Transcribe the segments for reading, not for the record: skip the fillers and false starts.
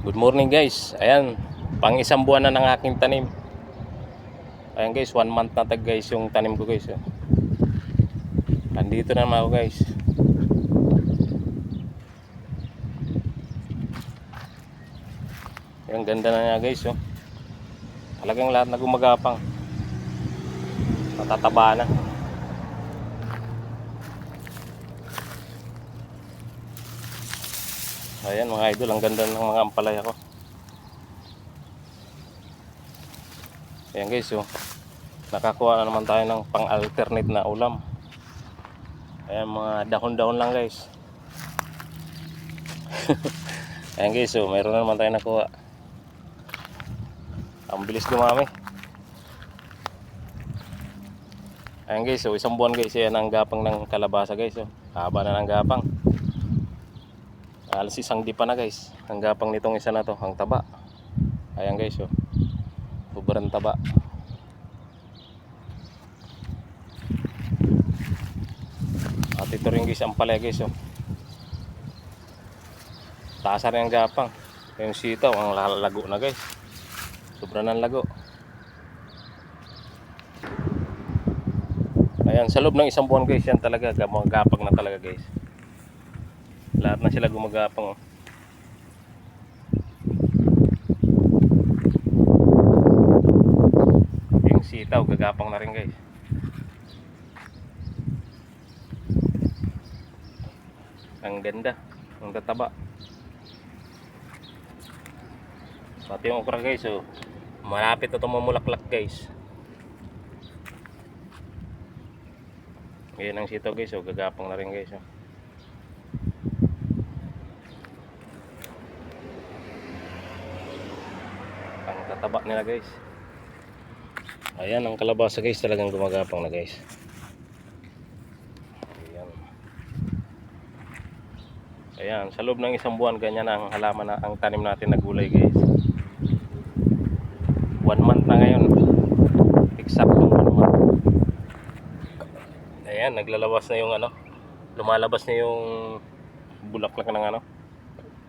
Good morning guys. Ayan, pang isang buwan na ng aking tanim. Ayan guys, 1 month na tag guys yung tanim ko guys. Nandito na naman ako guys. Ayan, ganda na niya guys. Talagang lahat na gumagapang. Matataba na. Ayan mga idol, ang ganda ng mga ampalaya ko. Ayan guys, nakakuha na naman tayo ng pang-alternate na ulam. Ayan, mga dahon-dahon lang guys. Ayan guys, mayroon na naman tayo nakuha. Ang bilis dumami. Ayan guys, isang buwan guys, yan ang gapang ng kalabasa guys. Haba na ng gapang. Alas isang di pa na guys. Ang gapang nitong isa na to, ang taba. Ayan guys, sobrang taba. At ito rin guys, ang palay guys. Taasa rin ang gapang. Yung sitaw, ang lago na guys. Sobrang ng lago. Ayan, sa loob ng isang buwan guys, yan talaga, gapang na talaga guys. Lahat na sila gumagapang. Yung sitaw, gagapang na rin guys. Ang ganda, ang tataba. Pati yung okra guys, malapit na itong mamulaklak guys. Ngayon ang sitaw guys, gagapang na rin guys. Ang tataba nila guys. Ayan, ang kalabasa guys, talagang gumagapang na guys. Ayan. Ayan, sa loob ng isang buwan, ganyan ang halaman na ang tanim natin na gulay guys. 1 month na ngayon. Exactong 1 month. Ayan, naglalabas na yung lumalabas na yung bulaklak ng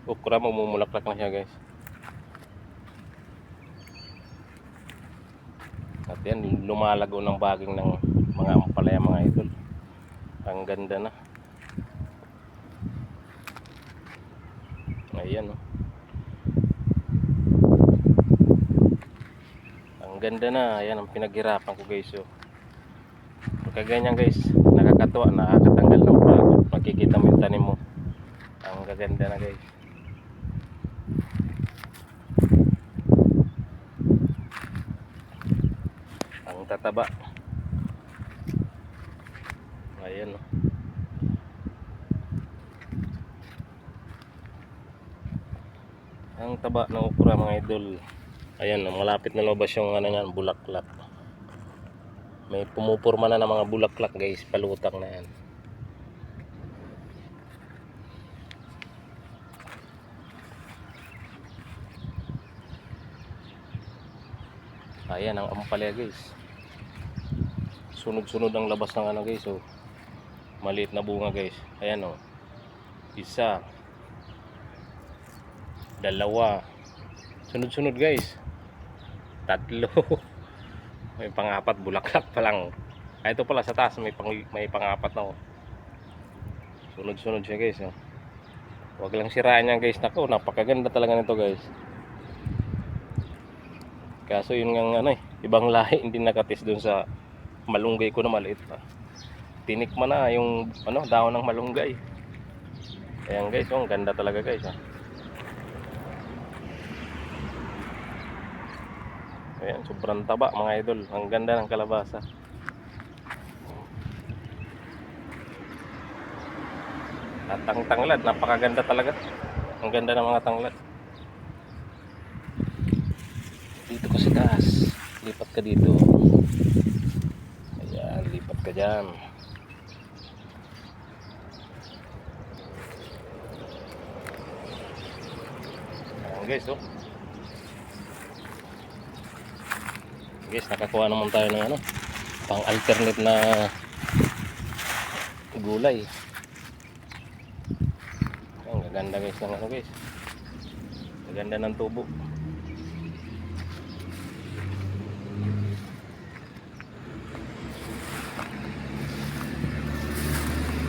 okra, mamumulaklak na siya guys. At yan, lumalago ng baging ng mga ampalaya mga idol. Ang ganda na. Ayan ang ganda na. Ayan ang pinaghirapan ko guys. Pagka ganyan guys, nakakatuwa, nakakatanggal ng pagod. Makikita mo yung tanim mo. Ang gaganda na guys. Ang tataba. Ayan ang taba ng okra mga idol. Ayan, malapit na lumabas yung bulaklak. May pumupurma na ng mga bulaklak guys, palutang na yan. Ayan ang ampalaya guys. Sunod-sunod ang labas ng guys. Maliit na bunga guys. Ayan isa, dalawa, sunod-sunod guys. Tatlo. May pang-apat, bulaklak pa lang. Ito pala sa taas, may pang-apat na. Sunod-sunod siya guys. Huwag lang siraan yan guys. Nako, napakaganda talaga nito guys. Kaso yun nga ibang lahi hindi nakatis dun sa malunggay ko na maliit pa. Tinikman na yung dahon ng malunggay. Ayan guys, ang ganda talaga guys. Ayan, sobrang taba mga idol. Ang ganda ng kalabasa. At ang tanglad, napakaganda talaga. Ang ganda ng mga tanglad. Dito ka sa taas. Lipat ka dito. Ayan, lipat ka dyan. Ayan guys, guys, nakakuha naman tayo ng pang alternate na gulay. Ang gaganda guys ng guys. Maganda ng tubo.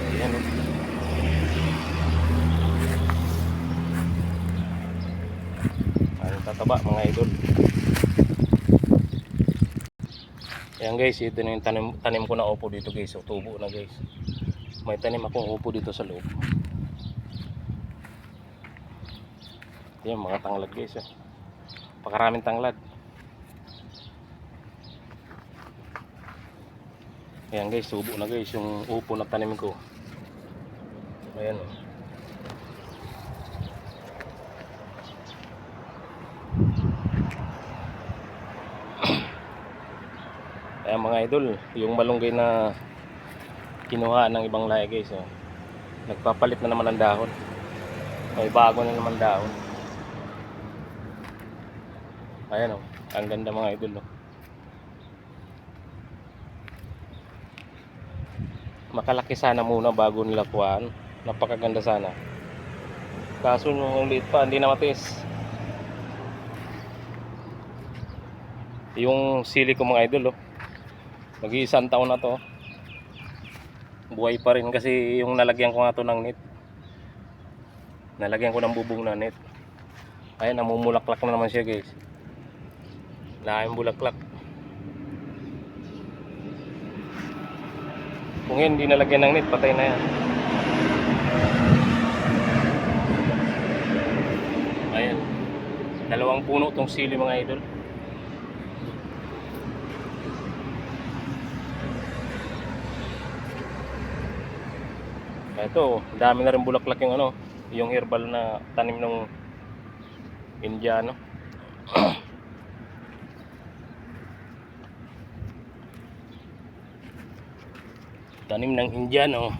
Ayan o. Ang tataba mga idol. Ayan guys, ito na yung tanim ko na upo dito guys. O, tubo na guys. May tanim akong upo dito sa loob. Ayan mga tanglad guys. Pakaraming tanglad. Ayan guys, tubo na guys yung upo na tanim ko. Ayan o. Ayan mga idol, yung malunggay na kinuha ng ibang lahi guys, nagpapalit na naman ng dahon. May bago na naman dahon. Ayan o, ang ganda mga idol o. Makalaki sana muna bago nila kuhaan. Napakaganda sana. Kaso nung liit pa, hindi na matiis. Yung sili ko mga idol mag-iisang taon na to. Buhay pa rin kasi yung nalagyan ko nga to ng net. Nalagyan ko ng bubong na net. Ayan, namumulaklak na naman siya guys. Laking bulaklak. Kung hindi nalagyan ng net, patay na yan. Ayan. 2 puno tong sili mga idol. Ito, dami na rin bulaklak yung yung herbal na tanim ng Indiano. Tanim ng Indiano.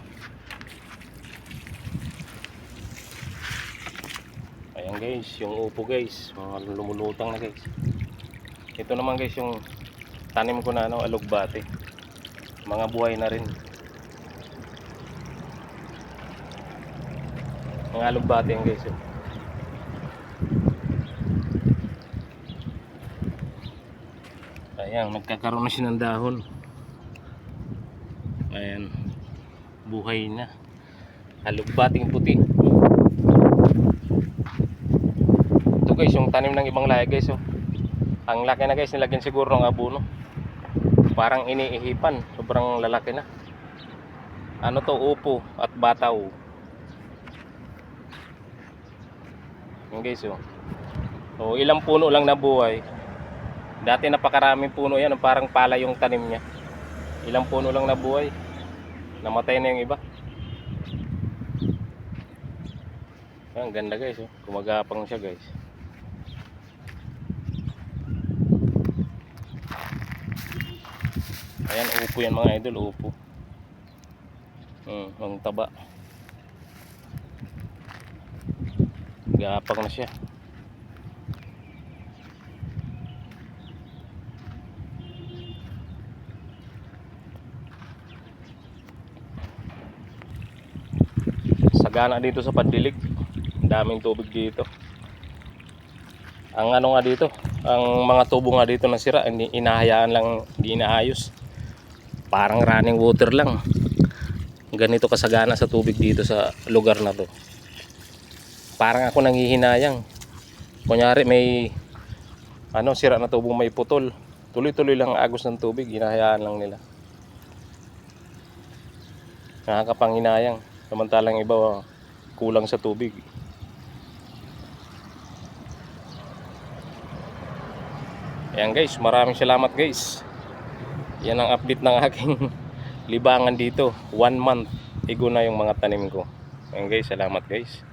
Ayan guys, yung upo guys, mga lumulutang na guys. Ito naman guys yung tanim ko na alugbate. Mga buhay na rin. Mga alugbate yan guys. Ayan, nagkakaroon na siya ng dahon. Ayan, buhay na. Alugbating puti. Ito guys, yung tanim ng ibang lahi guys. Ang laki na guys, nilagyan siguro ng abono. Parang iniihipan, sobrang lalaki na. Ano to, upo at bataw. Yan guys so ilang puno lang na buhay. Dati napakaraming puno yan, parang pala yung tanim niya. Ilang puno lang na buhay, namatay na yung iba. Ang ganda guys gumagapang siya guys. Ayan, upo yan mga idol, upo. Ang taba. Gapang na siya. Sagana dito sa Pandilig. Daming tubig dito. Ang nga dito, ang mga tubo nga dito nasira, hindi inahayaan lang, hindi inaayos. Parang running water lang. Ganito kasagana sa tubig dito sa lugar na to. Parang ako nanghihinayang. Kunyari may sira na tubong may putol. Tuloy-tuloy lang agos ng tubig, hinahayaan lang nila. Nakakapanghinayang. Samantalang iba kulang sa tubig. Ayan guys, maraming salamat guys. Yan ang update ng aking libangan dito. 1 month igo na yung mga tanim ko. Ayan guys, salamat guys.